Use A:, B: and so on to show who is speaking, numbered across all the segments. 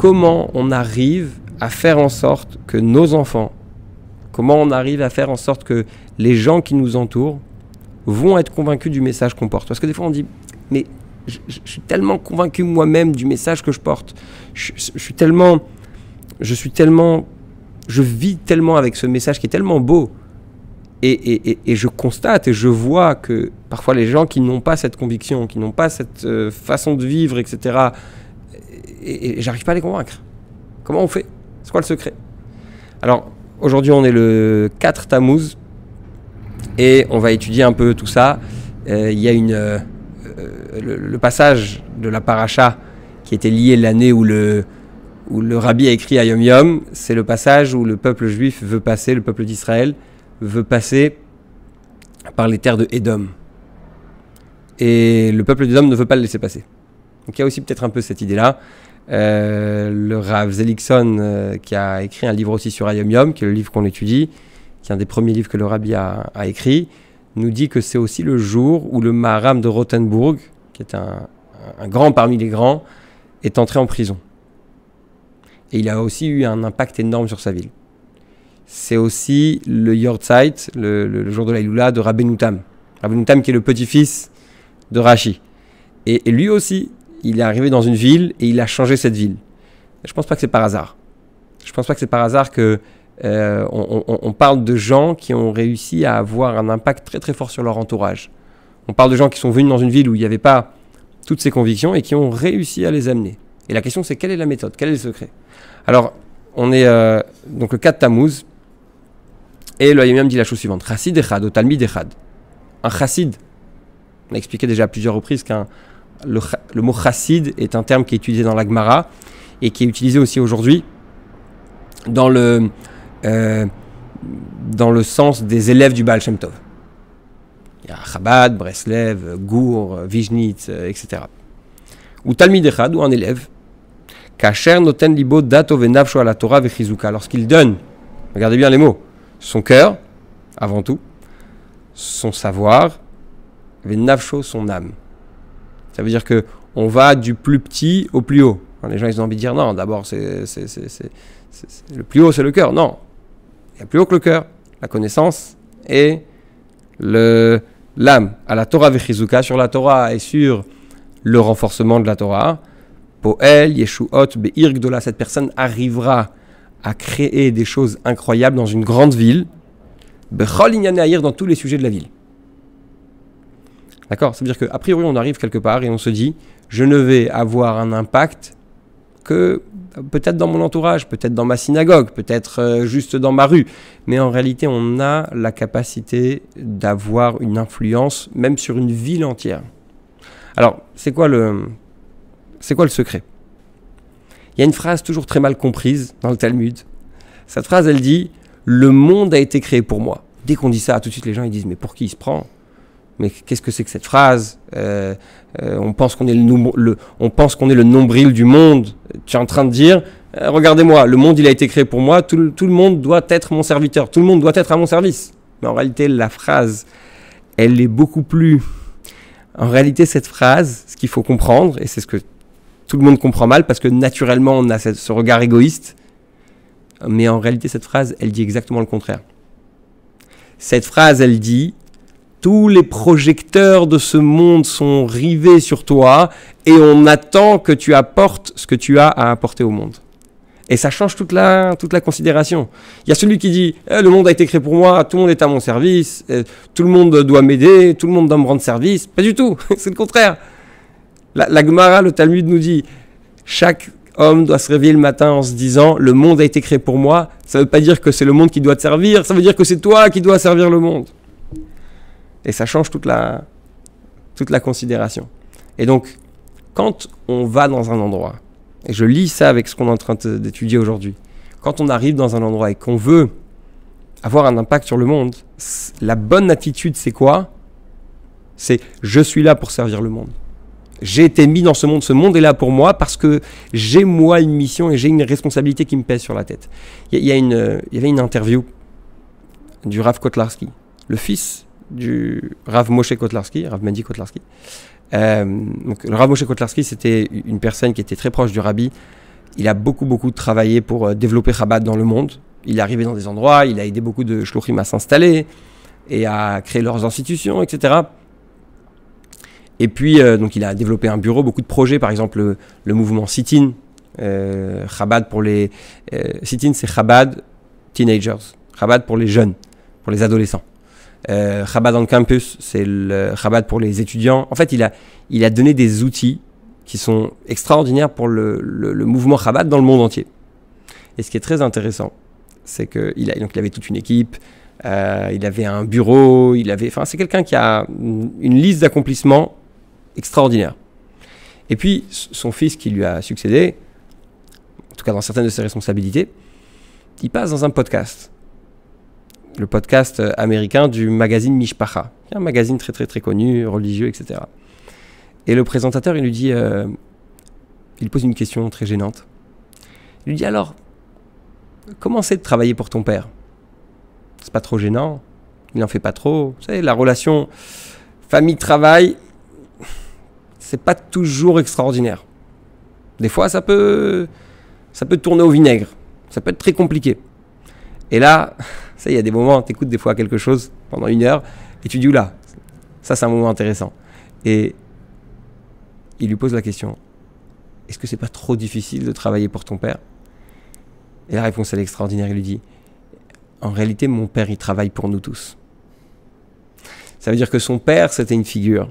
A: comment on arrive à faire en sorte que nos enfants, comment on arrive à faire en sorte que les gens qui nous entourent vont être convaincus du message qu'on porte. Parce que des fois on dit, mais je suis tellement convaincu moi-même du message que je porte, je vis tellement avec ce message qui est tellement beau, et je constate et je vois que parfois les gens qui n'ont pas cette conviction, qui n'ont pas cette façon de vivre, etc., et j'arrive pas à les convaincre. Comment on fait? C'est quoi le secret? Alors, aujourd'hui, on est le 4 Tammuz, et on va étudier un peu tout ça. Il y a le passage de la paracha qui était lié l'année où le rabbi a écrit Hayom Yom, c'est le passage où le peuple juif veut passer, le peuple d'Israël veut passer par les terres de Édom. Et le peuple d'Édom ne veut pas le laisser passer. Donc il y a aussi peut-être un peu cette idée-là. Le Rav Zelikson, qui a écrit un livre aussi sur Hayom Yom, qui est le livre qu'on étudie, qui est un des premiers livres que le rabbi a écrit, nous dit que c'est aussi le jour où le Maharam de Rothenburg, qui est un grand parmi les grands, est entré en prison. Et il a aussi eu un impact énorme sur sa ville. C'est aussi le Yortzeit, le jour de la Iloula de Rabbeinu Tam. Rabbeinu Tam qui est le petit-fils de Rashi. Et lui aussi, il est arrivé dans une ville et il a changé cette ville. Je ne pense pas que c'est par hasard. Je ne pense pas que c'est par hasard que on parle de gens qui ont réussi à avoir un impact très très fort sur leur entourage. On parle de gens qui sont venus dans une ville où il n'y avait pas toutes ces convictions et qui ont réussi à les amener. Et la question c'est quelle est la méthode, quel est le secret? Alors, on est donc le 4 Tammuz, et le Hayom Yom dit la chose suivante. Chassid echad, ou talmid echad. Un chassid, on a expliqué déjà à plusieurs reprises le mot chassid est un terme qui est utilisé dans la Gemara et qui est utilisé aussi aujourd'hui dans le sens des élèves du Baal Shem Tov. Il y a Chabad, Breslev, Gour, Vizhnitz, etc. Ou talmid echad, ou un élève, Kasher noten libo dato venavsho ala Torah vechizuka, lorsqu'il donne, regardez bien les mots, son cœur, avant tout, son savoir, venavsho, son âme. Ça veut dire que on va du plus petit au plus haut. Les gens ils ont envie de dire non, d'abord c'est le plus haut, c'est le cœur. Non, il y a plus haut que le cœur, la connaissance et l'âme. À la Torah vechizuka, sur la Torah et sur le renforcement de la Torah. Poel, Yeshuot, Be'ir Gdola, cette personne arrivera à créer des choses incroyables dans une grande ville, Bechol Inyan Ha'ir, dans tous les sujets de la ville. D'accord? Ça veut dire qu'a priori on arrive quelque part et on se dit je ne vais avoir un impact que peut-être dans mon entourage, peut-être dans ma synagogue, peut-être juste dans ma rue, mais en réalité on a la capacité d'avoir une influence même sur une ville entière. Alors c'est quoi le secret? Il y a une phrase toujours très mal comprise dans le Talmud. Cette phrase, elle dit « Le monde a été créé pour moi ». Dès qu'on dit ça, tout de suite les gens ils disent « Mais pour qui il se prend? Mais qu'est-ce que c'est que cette phrase? On pense qu'on est le nombril du monde. Tu es en train de dire « Regardez-moi, le monde il a été créé pour moi, tout le monde doit être mon serviteur, tout le monde doit être à mon service ». Mais en réalité, la phrase, elle est beaucoup plus... En réalité, cette phrase, ce qu'il faut comprendre, et c'est ce que tout le monde comprend mal parce que naturellement on a ce regard égoïste, mais en réalité cette phrase elle dit exactement le contraire. Cette phrase elle dit tous les projecteurs de ce monde sont rivés sur toi et on attend que tu apportes ce que tu as à apporter au monde. Et ça change toute la considération. Il y a celui qui dit le monde a été créé pour moi, tout le monde est à mon service, tout le monde doit m'aider, tout le monde doit me rendre service. Pas du tout, c'est le contraire. La Gemara, le Talmud nous dit chaque homme doit se réveiller le matin en se disant le monde a été créé pour moi. Ça ne veut pas dire que c'est le monde qui doit te servir, ça veut dire que c'est toi qui dois servir le monde. Et ça change toute la considération. Et donc, quand on va dans un endroit, et je lis ça avec ce qu'on est en train d'étudier aujourd'hui, quand on arrive dans un endroit et qu'on veut avoir un impact sur le monde, la bonne attitude c'est quoi? C'est je suis là pour servir le monde. J'ai été mis dans ce monde est là pour moi parce que j'ai moi une mission et j'ai une responsabilité qui me pèse sur la tête. Il y avait une interview du Rav Kotlarski, le fils du Rav Moshe Kotlarski, Rav Mendy Kotlarski. Donc, le Rav Moshe Kotlarski, c'était une personne qui était très proche du Rabbi, il a beaucoup travaillé pour développer Chabad dans le monde. Il est arrivé dans des endroits, il a aidé beaucoup de shluchim à s'installer et à créer leurs institutions, etc. Et puis, donc il a développé un bureau, beaucoup de projets, par exemple le mouvement Sit-in, Chabad pour les... Sit-in, c'est Chabad Teenagers, Chabad pour les jeunes, pour les adolescents. Chabad on campus, c'est le Chabad pour les étudiants. En fait, il a donné des outils qui sont extraordinaires pour le mouvement Chabad dans le monde entier. Et ce qui est très intéressant, c'est qu'il avait toute une équipe, il avait un bureau, c'est quelqu'un qui a une liste d'accomplissements extraordinaire. Et puis, son fils qui lui a succédé, en tout cas dans certaines de ses responsabilités, il passe dans un podcast. Le podcast américain du magazine Mishpacha, qui est un magazine très connu, religieux, etc. Et le présentateur, il lui dit, il pose une question très gênante. Il lui dit alors, comment c'est de travailler pour ton père? C'est pas trop gênant? Il n'en fait pas trop? Vous savez, la relation famille-travail, c'est pas toujours extraordinaire. Des fois, ça peut tourner au vinaigre. Ça peut être très compliqué. Et là, il y a des moments, tu écoutes des fois quelque chose pendant 1 heure et tu dis, oula, ça c'est un moment intéressant. Et il lui pose la question, est-ce que c'est pas trop difficile de travailler pour ton père? Et la réponse, elle est extraordinaire. Il lui dit, en réalité, mon père, il travaille pour nous tous. Ça veut dire que son père, c'était une figure.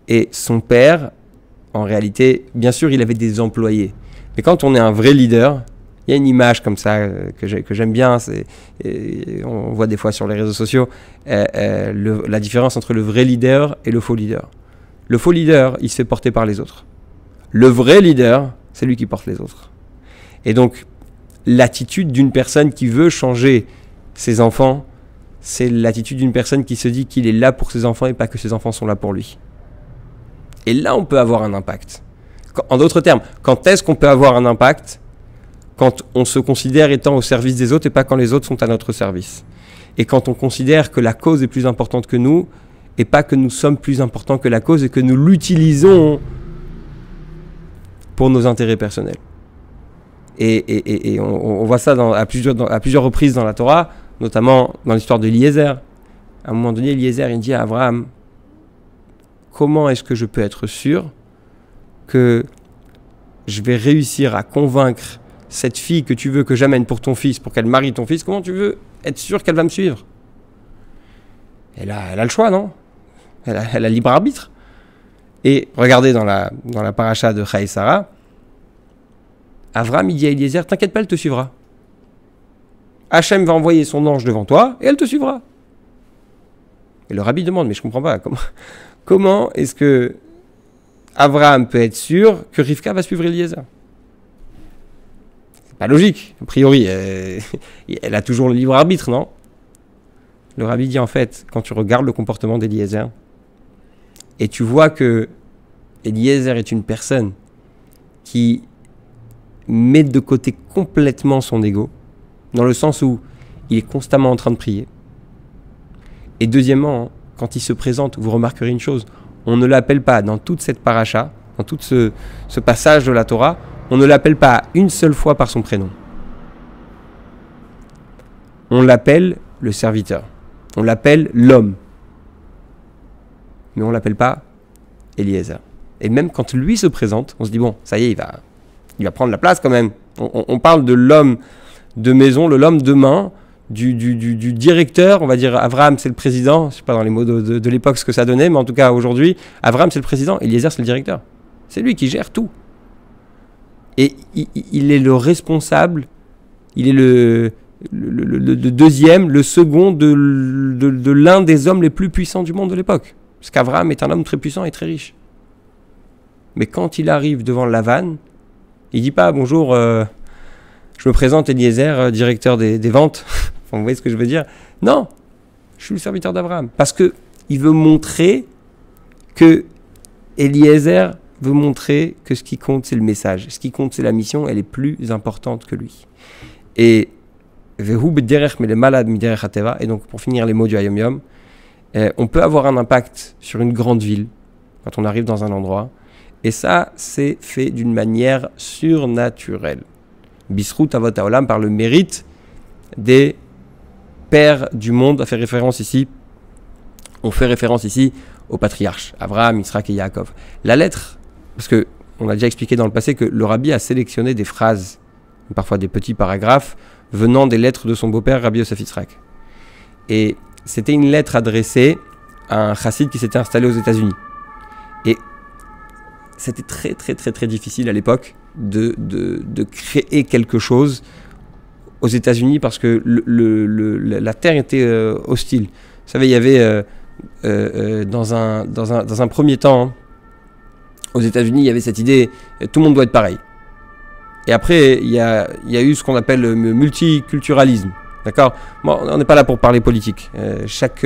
A: Et son père, en réalité, bien sûr, il avait des employés. Mais quand on est un vrai leader, il y a une image comme ça que j'aime bien. On voit des fois sur les réseaux sociaux la différence entre le vrai leader et le faux leader. Le faux leader, il se fait porter par les autres. Le vrai leader, c'est lui qui porte les autres. Et donc, l'attitude d'une personne qui veut changer ses enfants, c'est l'attitude d'une personne qui se dit qu'il est là pour ses enfants et pas que ses enfants sont là pour lui. Et là, on peut avoir un impact. En d'autres termes, quand est-ce qu'on peut avoir un impact? Quand on se considère étant au service des autres et pas quand les autres sont à notre service. Et quand on considère que la cause est plus importante que nous et pas que nous sommes plus importants que la cause et que nous l'utilisons pour nos intérêts personnels. Et on voit ça à plusieurs reprises dans la Torah, notamment dans l'histoire de Eliezer. À un moment donné, Eliezer, il dit à Abraham, comment est-ce que je peux être sûr que je vais réussir à convaincre cette fille que tu veux que j'amène pour ton fils, pour qu'elle marie ton fils, comment tu veux être sûr qu'elle va me suivre? Elle a le choix, non? Elle a libre arbitre. Et regardez dans la paracha de Chai Sarah, Avram, il dit à Eliezer, t'inquiète pas, elle te suivra. Hachem va envoyer son ange devant toi et elle te suivra. Et le rabbi demande, mais je comprends pas, comment est-ce que Abraham peut être sûr que Rivka va suivre Eliezer? C'est pas logique. A priori, elle a toujours le libre arbitre, non? Le rabbi dit en fait, quand tu regardes le comportement d'Eliezer, et tu vois que Eliezer est une personne qui met de côté complètement son ego, dans le sens où il est constamment en train de prier. Et deuxièmement, quand il se présente, vous remarquerez une chose, on ne l'appelle pas dans toute cette paracha, dans tout ce passage de la Torah, on ne l'appelle pas une seule fois par son prénom. On l'appelle le serviteur. On l'appelle l'homme. Mais on ne l'appelle pas Eliezer. Et même quand lui se présente, on se dit, bon, ça y est, il va prendre la place quand même. On parle de l'homme de maison, l'homme de main, du directeur, on va dire, Abraham c'est le président, je ne sais pas dans les mots de l'époque ce que ça donnait, mais en tout cas aujourd'hui, Abraham c'est le président, Eliezer c'est le directeur. C'est lui qui gère tout. Et il est le responsable, il est le deuxième, le second de l'un des hommes les plus puissants du monde de l'époque. Parce qu'Abraham est un homme très puissant et très riche. Mais quand il arrive devant Lavan, il dit pas bonjour, je me présente Eliezer, directeur des ventes. Enfin, vous voyez ce que je veux dire? Non, je suis le serviteur d'Abraham. Parce que il veut montrer que Eliezer veut montrer que ce qui compte c'est le message. Ce qui compte c'est la mission, elle est plus importante que lui. Et Vehu b'derech melemala miderech hateva. Et donc pour finir les mots du Hayom Yom, on peut avoir un impact sur une grande ville quand on arrive dans un endroit. Et ça, c'est fait d'une manière surnaturelle. Bisrout Avot Haolam, par le mérite des pères du monde. On fait référence ici aux patriarches, Abraham, Yitzhak et Yaakov. La lettre, parce que on a déjà expliqué dans le passé que le rabbi a sélectionné des phrases, parfois des petits paragraphes, venant des lettres de son beau-père, Rabbi Yosef Yitzhak. Et c'était une lettre adressée à un chassid qui s'était installé aux États-Unis. Et c'était très très très très difficile à l'époque de créer quelque chose aux États-Unis parce que la terre était hostile. Vous savez, il y avait dans un premier temps, aux États-Unis, il y avait cette idée, tout le monde doit être pareil. Et après, il y a eu ce qu'on appelle le multiculturalisme. D'accord ? Bon, on n'est pas là pour parler politique. Chaque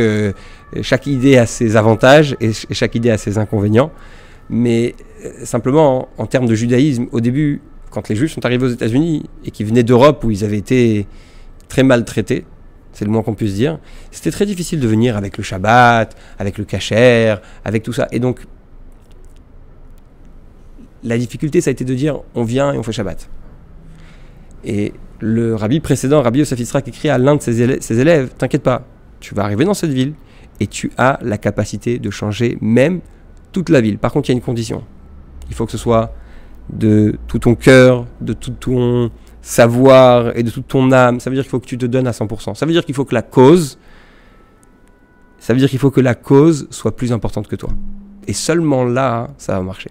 A: idée a ses avantages et chaque idée a ses inconvénients. Mais simplement, en termes de judaïsme, au début, quand les Juifs sont arrivés aux États-Unis et qui venaient d'Europe où ils avaient été très maltraités, c'est le moins qu'on puisse dire, c'était très difficile de venir avec le Shabbat, avec le kasher, avec tout ça. Et donc, la difficulté, ça a été de dire, on vient et on fait Shabbat. Et le rabbi précédent, Rabbi Yosef Yitzhak, écrit à l'un de ses élèves, t'inquiète pas, tu vas arriver dans cette ville et tu as la capacité de changer même toute la ville. Par contre, il y a une condition. Il faut que ce soit de tout ton cœur, de tout ton savoir et de toute ton âme. Ça veut dire qu'il faut que tu te donnes à 100%. Ça veut dire qu'il faut que la cause soit plus importante que toi. Et seulement là, ça va marcher.